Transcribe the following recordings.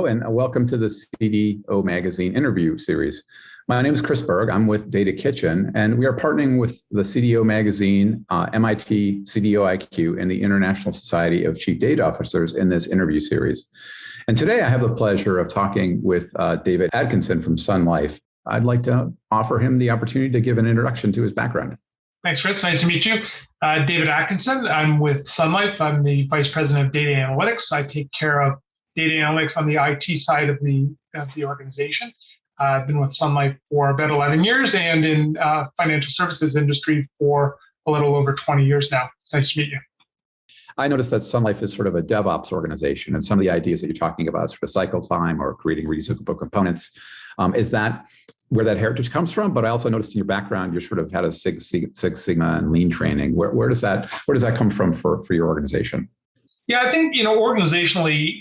and welcome to the CDO Magazine interview series. My name is Chris Bergh. I'm with Data Kitchen, and we are partnering with the CDO Magazine, MIT CDO IQ, and the International Society of Chief Data Officers in this interview series. And today I have the pleasure of talking with David Atkinson from Sun Life. I'd like to offer him the opportunity to give an introduction to his background. Thanks, Chris. Nice to meet you. David Atkinson. I'm with Sun Life. I'm the Vice President of Data Analytics. I take care of data analytics on the IT side of the organization. I've been with Sun Life for about 11 years and in financial services industry for a little over 20 years now. It's nice to meet you. I noticed that Sun Life is sort of a DevOps organization, and some of the ideas that you're talking about, sort of cycle time or creating reusable components, is that where that heritage comes from? But I also noticed in your background, you sort of had a Six Sigma and Lean training. Where does that come from for your organization? Yeah, I think, organizationally,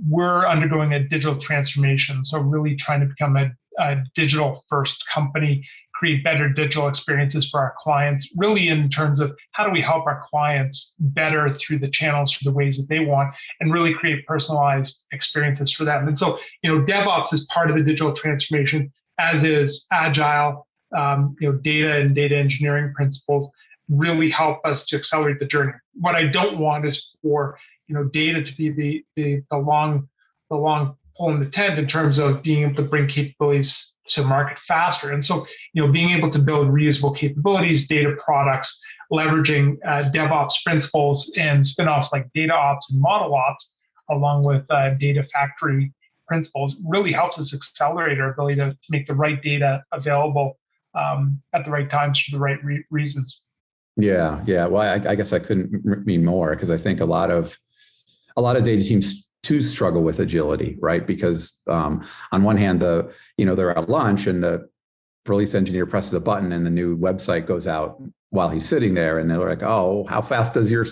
we're undergoing a digital transformation. So really trying to become a digital first company, create better digital experiences for our clients, really in terms of how do we help our clients better through the channels, through the ways that they want, and really create personalized experiences for them. And so, DevOps is part of the digital transformation, as is Agile, data and data engineering principles really help us to accelerate the journey. What I don't want is for data to be the long pole in the tent in terms of being able to bring capabilities to market faster. And so being able to build reusable capabilities, data products, leveraging DevOps principles and spin-offs like data ops and model ops, along with data factory principles, really helps us accelerate our ability to make the right data available at the right times for the right reasons. Yeah. Well, I guess I couldn't mean more, because I think a lot of data teams too struggle with agility, right? Because on one hand, they're at lunch and the release engineer presses a button and the new website goes out while he's sitting there, and they're like, "Oh, how fast does your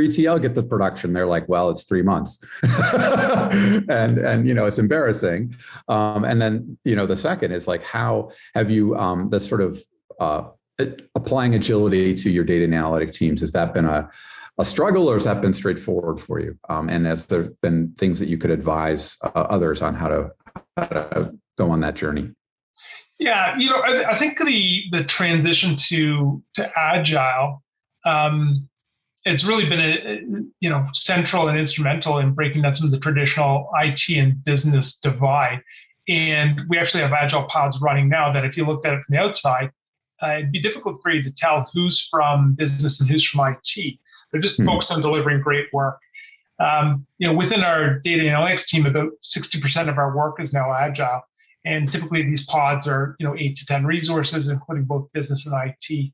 ETL get to production?" They're like, "Well, it's 3 months," and it's embarrassing. And then the second is like, how have you the sort of applying agility to your data analytic teams? Has that been a struggle, or has that been straightforward for you? And has there been things that you could advise others on how to go on that journey? Yeah, I think the transition to Agile, it's really been central and instrumental in breaking down some of the traditional IT and business divide. And we actually have Agile pods running now that, if you looked at it from the outside, it'd be difficult for you to tell who's from business and who's from IT. They're just focused on delivering great work. Within our data analytics team, about 60% of our work is now Agile. And typically these pods are 8 to 10 resources, including both business and IT.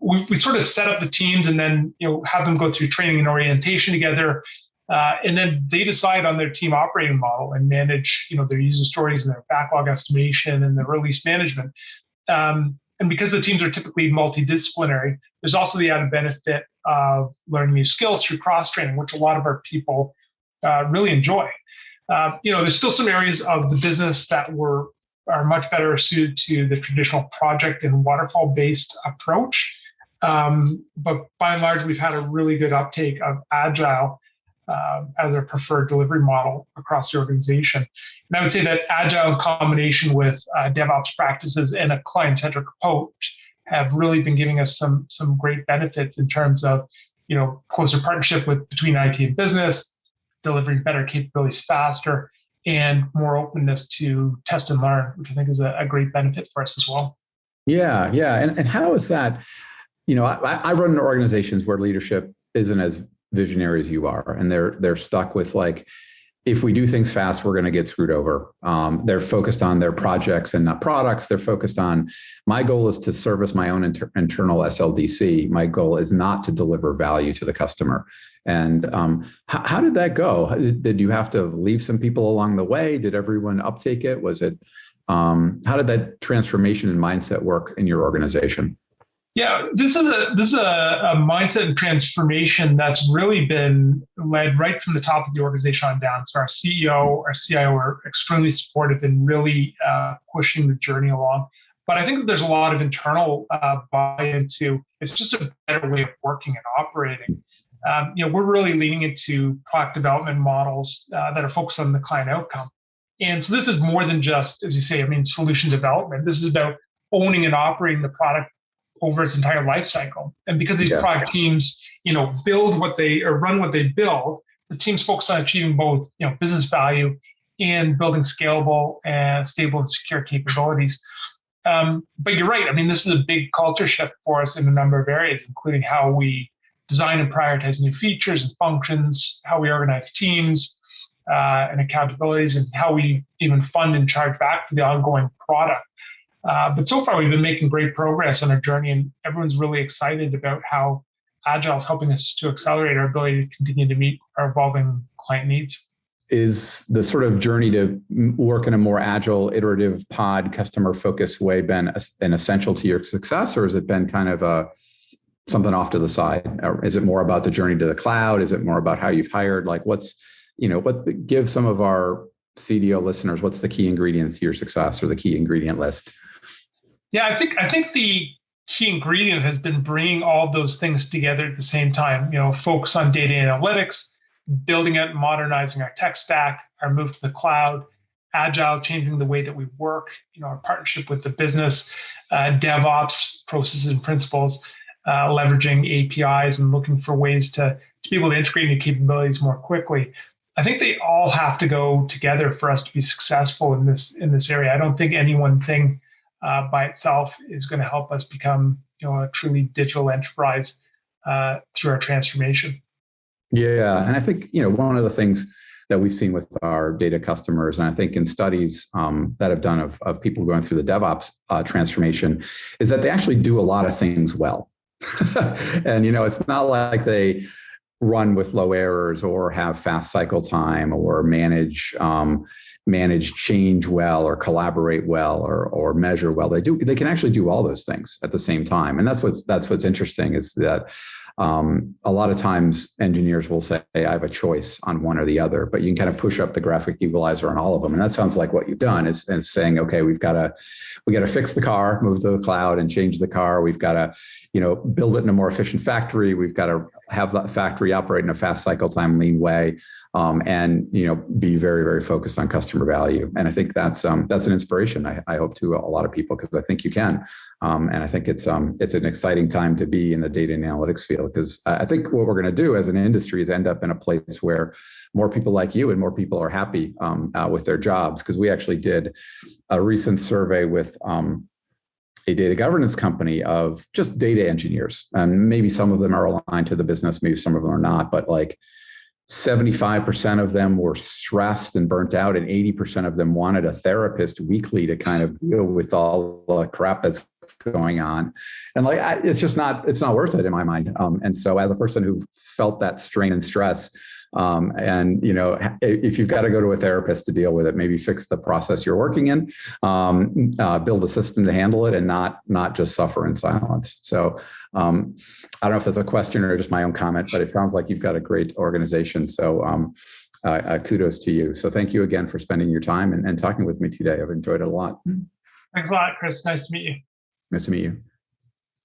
We sort of set up the teams and then have them go through training and orientation together. And then they decide on their team operating model and manage their user stories and their backlog estimation and their release management. And because the teams are typically multidisciplinary, there's also the added benefit of learning new skills through cross-training, which a lot of our people really enjoy. There's still some areas of the business that are much better suited to the traditional project and waterfall-based approach. But by and large, we've had a really good uptake of Agile as our preferred delivery model across the organization. And I would say that Agile in combination with DevOps practices and a client-centric approach have really been giving us some great benefits in terms of closer partnership between IT and business, delivering better capabilities faster, and more openness to test and learn, which I think is a great benefit for us as well. Yeah. And how is that? I run organizations where leadership isn't as visionary as you are, and they're stuck with like, if we do things fast, we're going to get screwed over. They're focused on their projects and not products. They're focused on, my goal is to service my own internal SLDC. My goal is not to deliver value to the customer. And how did that go? Did you have to leave some people along the way? Did everyone uptake it? Was it, how did that transformation and mindset work in your organization? Yeah, this is a mindset and transformation that's really been led right from the top of the organization on down. So our CEO, our CIO are extremely supportive and really pushing the journey along. But I think that there's a lot of internal buy-in to, it's just a better way of working and operating. we're really leaning into product development models that are focused on the client outcome. And so this is more than just, as you say, solution development. This is about owning and operating the product over its entire life cycle. And because these product teams, build what they or run what they build, the teams focus on achieving both, business value and building scalable and stable and secure capabilities. But you're right. This is a big culture shift for us in a number of areas, including how we design and prioritize new features and functions, how we organize teams and accountabilities, and how we even fund and charge back for the ongoing product. But so far, we've been making great progress on our journey, and everyone's really excited about how Agile is helping us to accelerate our ability to continue to meet our evolving client needs. Is the sort of journey to work in a more agile, iterative, pod, customer-focused way been an essential to your success, or has it been kind of something off to the side? Or is it more about the journey to the cloud? Is it more about how you've hired? Like, give some of our CDO listeners, what's the key ingredients to your success, or the key ingredient list? Yeah, I think the key ingredient has been bringing all those things together at the same time. Focus on data analytics, building out and modernizing our tech stack, our move to the cloud, Agile, changing the way that we work, our partnership with the business, DevOps processes and principles, leveraging APIs and looking for ways to be able to integrate new capabilities more quickly. I think they all have to go together for us to be successful in this area. I don't think any one thing by itself is going to help us become a truly digital enterprise through our transformation. Yeah, and I think one of the things that we've seen with our data customers, and I think in studies that have done of people going through the DevOps transformation, is that they actually do a lot of things well. And it's not like they run with low errors or have fast cycle time or manage change well or collaborate well or measure well. They can actually do all those things at the same time. And that's what's interesting, is that a lot of times engineers will say, I have a choice on one or the other, but you can kind of push up the graphic equalizer on all of them. And that sounds like what you've done is saying, okay, we got to fix the car, move to the cloud and change the car. We've got to, build it in a more efficient factory. We've got to have that factory operate in a fast cycle time, lean way, and be very, very focused on customer value. And I think that's an inspiration, I hope, to a lot of people, because I think you can. And I think it's an exciting time to be in the data and analytics field, because I think what we're going to do as an industry is end up in a place where more people like you and more people are happy with their jobs. Because we actually did a recent survey with a data governance company of just data engineers, and maybe some of them are aligned to the business, maybe some of them are not, but like 75% of them were stressed and burnt out, and 80% of them wanted a therapist weekly to kind of deal with all the crap that's going on. And it's not worth it in my mind. And so as a person who felt that strain and stress, and if you've got to go to a therapist to deal with it, maybe fix the process you're working in, build a system to handle it, and not just suffer in silence. So I don't know if that's a question or just my own comment, but it sounds like you've got a great organization. So kudos to you. So thank you again for spending your time and talking with me today. I've enjoyed it a lot. Thanks a lot, Chris. Nice to meet you. Nice to meet you.